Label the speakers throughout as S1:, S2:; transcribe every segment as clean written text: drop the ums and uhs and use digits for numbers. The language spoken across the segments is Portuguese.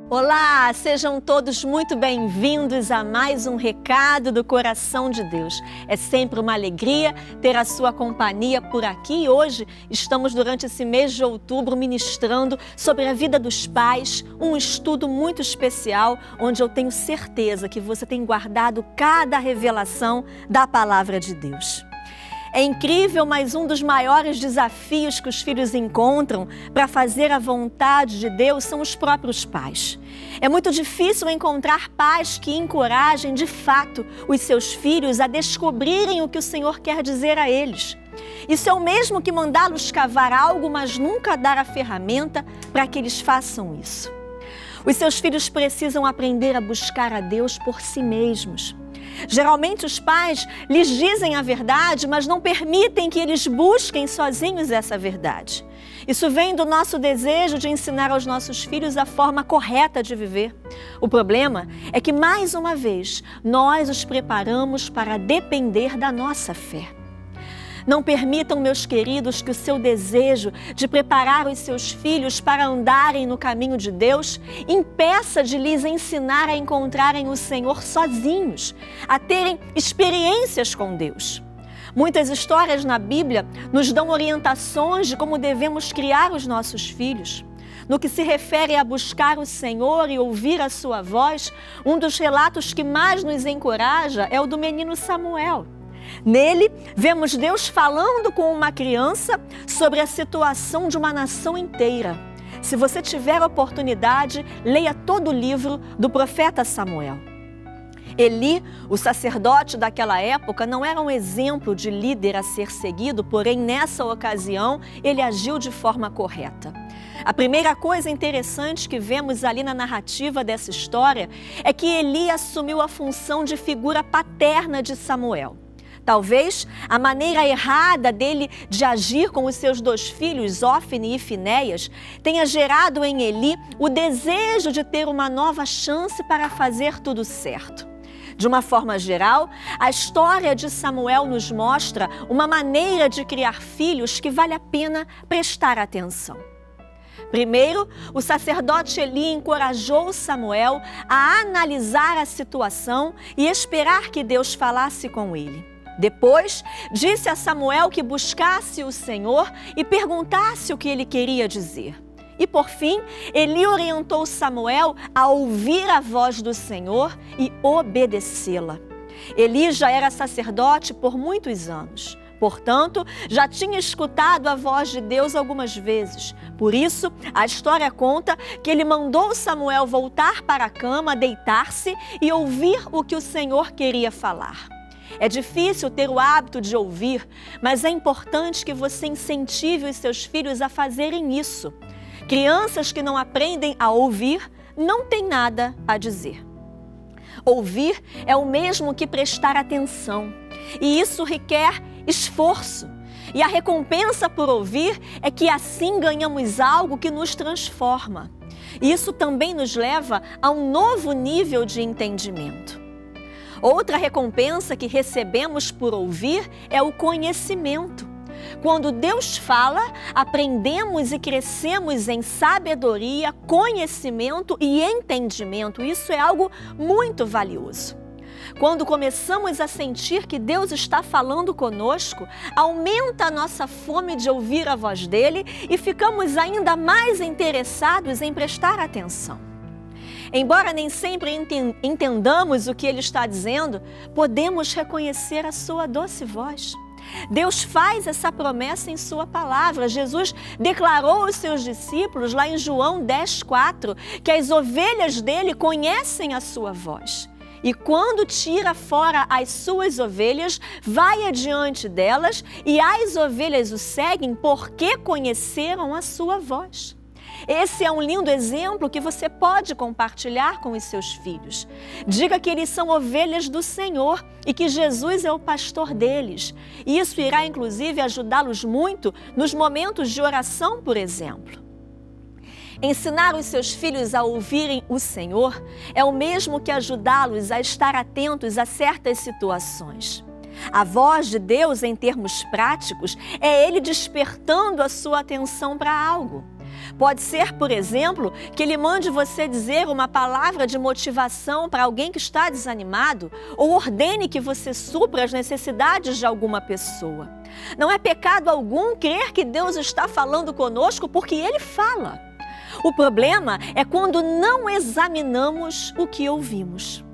S1: Olá, sejam todos muito bem-vindos a mais um Recado do Coração de Deus. É sempre uma alegria ter a sua companhia por aqui e hoje estamos durante esse mês de outubro ministrando sobre a vida dos pais, um estudo muito especial onde eu tenho certeza que você tem guardado cada revelação da Palavra de Deus. É incrível, mas um dos maiores desafios que os filhos encontram para fazer a vontade de Deus são os próprios pais. É muito difícil encontrar pais que encorajem de fato os seus filhos a descobrirem o que o Senhor quer dizer a eles. Isso é o mesmo que mandá-los cavar algo, mas nunca dar a ferramenta para que eles façam isso. Os seus filhos precisam aprender a buscar a Deus por si mesmos. Geralmente os pais lhes dizem a verdade, mas não permitem que eles busquem sozinhos essa verdade. Isso vem do nosso desejo de ensinar aos nossos filhos a forma correta de viver. O problema é que, mais uma vez, nós os preparamos para depender da nossa fé. Não permitam, meus queridos, que o seu desejo de preparar os seus filhos para andarem no caminho de Deus impeça de lhes ensinar a encontrarem o Senhor sozinhos, a terem experiências com Deus. Muitas histórias na Bíblia nos dão orientações de como devemos criar os nossos filhos. No que se refere a buscar o Senhor e ouvir a sua voz, um dos relatos que mais nos encoraja é o do menino Samuel. Nele, vemos Deus falando com uma criança sobre a situação de uma nação inteira. Se você tiver a oportunidade, leia todo o livro do profeta Samuel. Eli, o sacerdote daquela época, não era um exemplo de líder a ser seguido, porém, nessa ocasião, ele agiu de forma correta. A primeira coisa interessante que vemos ali na narrativa dessa história é que Eli assumiu a função de figura paterna de Samuel. Talvez a maneira errada dele de agir com os seus dois filhos, Ófni e Finéias, tenha gerado em Eli o desejo de ter uma nova chance para fazer tudo certo. De uma forma geral, a história de Samuel nos mostra uma maneira de criar filhos que vale a pena prestar atenção. Primeiro, o sacerdote Eli encorajou Samuel a analisar a situação e esperar que Deus falasse com ele. Depois, disse a Samuel que buscasse o Senhor e perguntasse o que ele queria dizer. E por fim, Eli orientou Samuel a ouvir a voz do Senhor e obedecê-la. Eli já era sacerdote por muitos anos. Portanto, já tinha escutado a voz de Deus algumas vezes. Por isso, a história conta que ele mandou Samuel voltar para a cama, deitar-se e ouvir o que o Senhor queria falar. É difícil ter o hábito de ouvir, mas é importante que você incentive os seus filhos a fazerem isso. Crianças que não aprendem a ouvir não têm nada a dizer. Ouvir é o mesmo que prestar atenção, e isso requer esforço. E a recompensa por ouvir é que assim ganhamos algo que nos transforma. E isso também nos leva a um novo nível de entendimento. Outra recompensa que recebemos por ouvir é o conhecimento. Quando Deus fala, aprendemos e crescemos em sabedoria, conhecimento e entendimento. Isso é algo muito valioso. Quando começamos a sentir que Deus está falando conosco, aumenta a nossa fome de ouvir a voz dele e ficamos ainda mais interessados em prestar atenção. Embora nem sempre entendamos o que ele está dizendo, podemos reconhecer a sua doce voz. Deus faz essa promessa em sua palavra. Jesus declarou aos seus discípulos, lá em João 10:4, que as ovelhas dele conhecem a sua voz. E quando tira fora as suas ovelhas, vai adiante delas e as ovelhas o seguem porque conheceram a sua voz. Esse é um lindo exemplo que você pode compartilhar com os seus filhos. Diga que eles são ovelhas do Senhor e que Jesus é o pastor deles. Isso irá, inclusive, ajudá-los muito nos momentos de oração, por exemplo. Ensinar os seus filhos a ouvirem o Senhor é o mesmo que ajudá-los a estar atentos a certas situações. A voz de Deus, em termos práticos, é Ele despertando a sua atenção para algo. Pode ser, por exemplo, que Ele mande você dizer uma palavra de motivação para alguém que está desanimado ou ordene que você supra as necessidades de alguma pessoa. Não é pecado algum crer que Deus está falando conosco porque Ele fala. O problema é quando não examinamos o que ouvimos.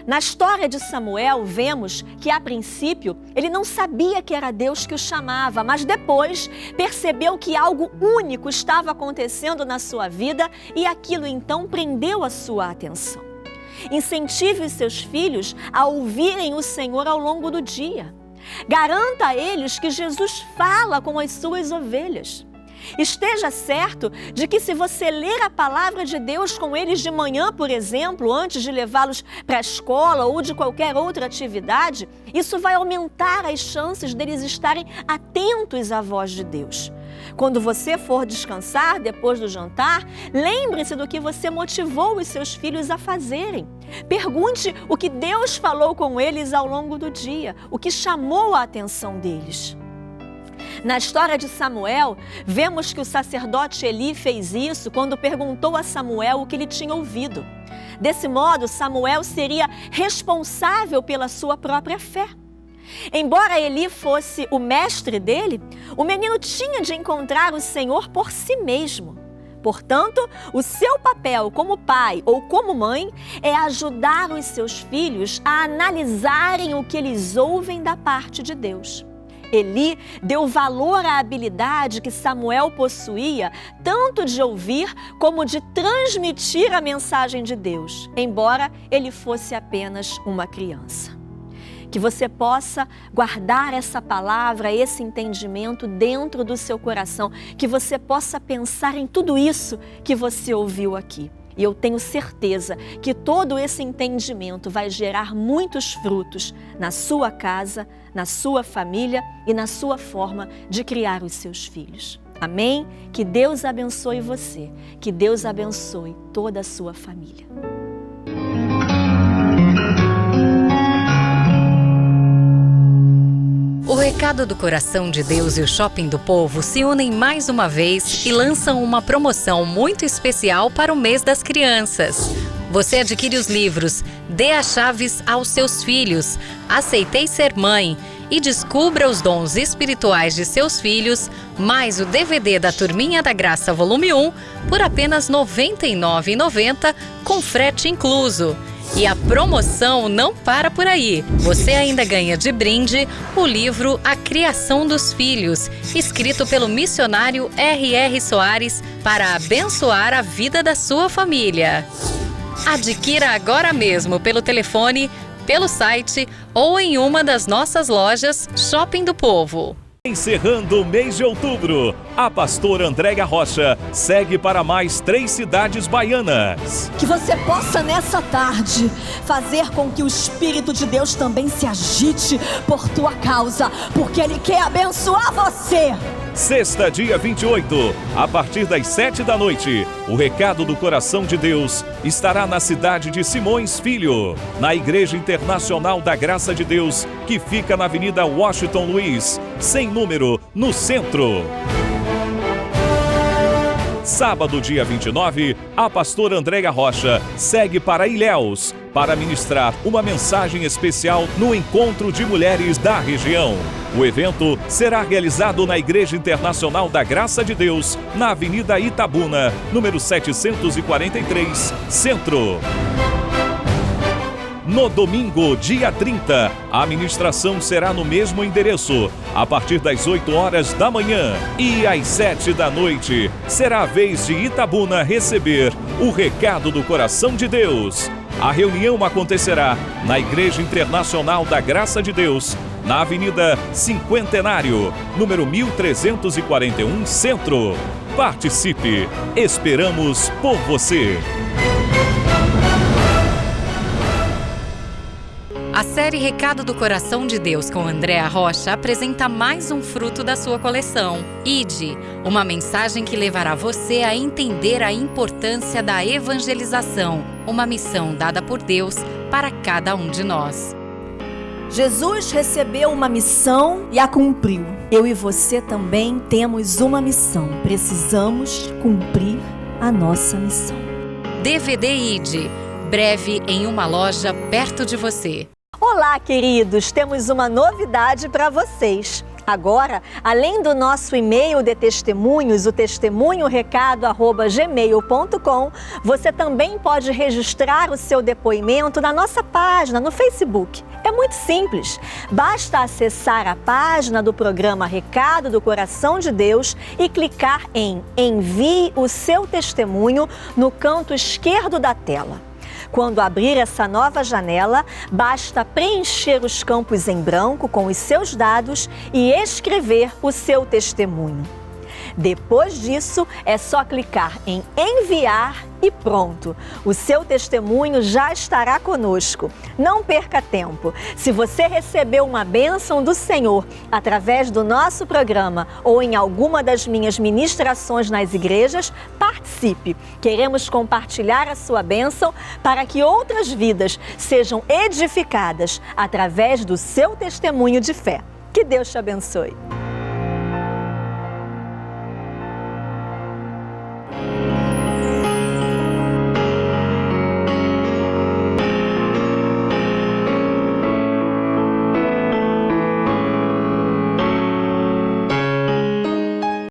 S1: Na história de Samuel, vemos que, a princípio, ele não sabia que era Deus que o chamava, mas depois percebeu que algo único estava acontecendo na sua vida e aquilo então prendeu a sua atenção. Incentive os seus filhos a ouvirem o Senhor ao longo do dia. Garanta a eles que Jesus fala com as suas ovelhas. Esteja certo de que, se você ler a palavra de Deus com eles de manhã, por exemplo, antes de levá-los para a escola ou de qualquer outra atividade, isso vai aumentar as chances deles estarem atentos à voz de Deus. Quando você for descansar depois do jantar, lembre-se do que você motivou os seus filhos a fazerem. Pergunte o que Deus falou com eles ao longo do dia, o que chamou a atenção deles. Na história de Samuel, vemos que o sacerdote Eli fez isso quando perguntou a Samuel o que ele tinha ouvido. Desse modo, Samuel seria responsável pela sua própria fé. Embora Eli fosse o mestre dele, o menino tinha de encontrar o Senhor por si mesmo. Portanto, o seu papel como pai ou como mãe é ajudar os seus filhos a analisarem o que eles ouvem da parte de Deus. Eli deu valor à habilidade que Samuel possuía, tanto de ouvir como de transmitir a mensagem de Deus, embora ele fosse apenas uma criança. Que você possa guardar essa palavra, esse entendimento dentro do seu coração, que você possa pensar em tudo isso que você ouviu aqui. E eu tenho certeza que todo esse entendimento vai gerar muitos frutos na sua casa, na sua família e na sua forma de criar os seus filhos. Amém? Que Deus abençoe você, que Deus abençoe toda a sua família.
S2: O Recado do Coração de Deus e o Shopping do Povo se unem mais uma vez e lançam uma promoção muito especial para o mês das crianças. Você adquire os livros Dê as Chaves aos Seus Filhos, Aceitei Ser Mãe e Descubra os Dons Espirituais de Seus Filhos, mais o DVD da Turminha da Graça Volume 1 por apenas R$ 99,90 com frete incluso. E a promoção não para por aí. Você ainda ganha de brinde o livro A Criação dos Filhos, escrito pelo missionário R.R. Soares para abençoar a vida da sua família. Adquira agora mesmo pelo telefone, pelo site ou em uma das nossas lojas Shopping do Povo.
S3: Encerrando o mês de outubro, a pastora Andréia Rocha segue para mais 3 cidades baianas.
S4: Que você possa nessa tarde fazer com que o Espírito de Deus também se agite por tua causa, porque Ele quer abençoar você.
S3: Sexta, dia 28, a partir das 7 da noite, o Recado do Coração de Deus estará na cidade de Simões Filho, na Igreja Internacional da Graça de Deus, que fica na Avenida Washington Luiz, sem número, no centro. Sábado, dia 29, a pastora Andréia Rocha segue para Ilhéus para ministrar uma mensagem especial no Encontro de Mulheres da região. O evento será realizado na Igreja Internacional da Graça de Deus, na Avenida Itabuna, número 743, Centro. No domingo, dia 30, a ministração será no mesmo endereço, a partir das 8 horas da manhã. E às 7 da noite, será a vez de Itabuna receber o Recado do Coração de Deus. A reunião acontecerá na Igreja Internacional da Graça de Deus, na Avenida Cinquentenário, número 1341, Centro. Participe! Esperamos por você!
S2: A série Recado do Coração de Deus com Andréia Rocha apresenta mais um fruto da sua coleção. Ide, uma mensagem que levará você a entender a importância da evangelização, uma missão dada por Deus para cada um de nós.
S4: Jesus recebeu uma missão e a cumpriu. Eu e você também temos uma missão. Precisamos cumprir a nossa missão.
S2: DVD ID, breve em uma loja perto de você.
S1: Olá, queridos! Temos uma novidade para vocês. Agora, além do nosso e-mail de testemunhos, o testemunhorecado@gmail.com, você também pode registrar o seu depoimento na nossa página no Facebook. É muito simples. Basta acessar a página do programa Recado do Coração de Deus e clicar em Envie o seu testemunho no canto esquerdo da tela. Quando abrir essa nova janela, basta preencher os campos em branco com os seus dados e escrever o seu testemunho. Depois disso, é só clicar em enviar e pronto. O seu testemunho já estará conosco. Não perca tempo. Se você recebeu uma bênção do Senhor através do nosso programa ou em alguma das minhas ministrações nas igrejas, participe. Queremos compartilhar a sua bênção para que outras vidas sejam edificadas através do seu testemunho de fé. Que Deus te abençoe.